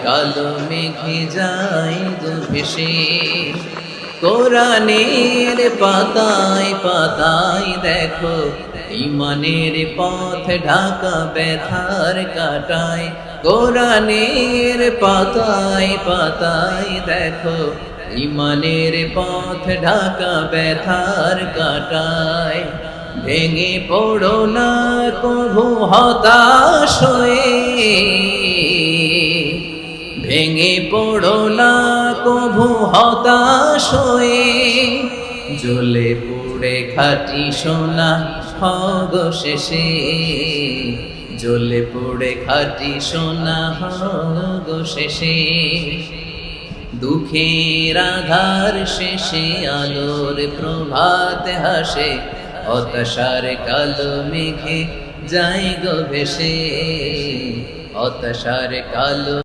কালো মেঘে যায় গো ভেসে। কোরআনের পাতায় পাতায় দেখো ইমানের পথ ঢাকা ব্যথার কাটায়। কোরআনের পাতায় পাতায় দেখো ইমানের পথ ঢাকা ব্যথার কাটায়। ভেঙে পড়ো না কভু হতাশ হয়ে, ভেঙে পড়ো না কভু হতাশ হয়ে। জ্বলে পুড়ে খাঁটি সোনা হগ শেষে, জ্বলে পুড়ে খাঁটি সোনা হগ শেষে। দুঃখের আধার শেষে আলোর প্রভাত হাসে, হতাশার কালো মেঘে যায় গো ভেসে, হতাশার কালো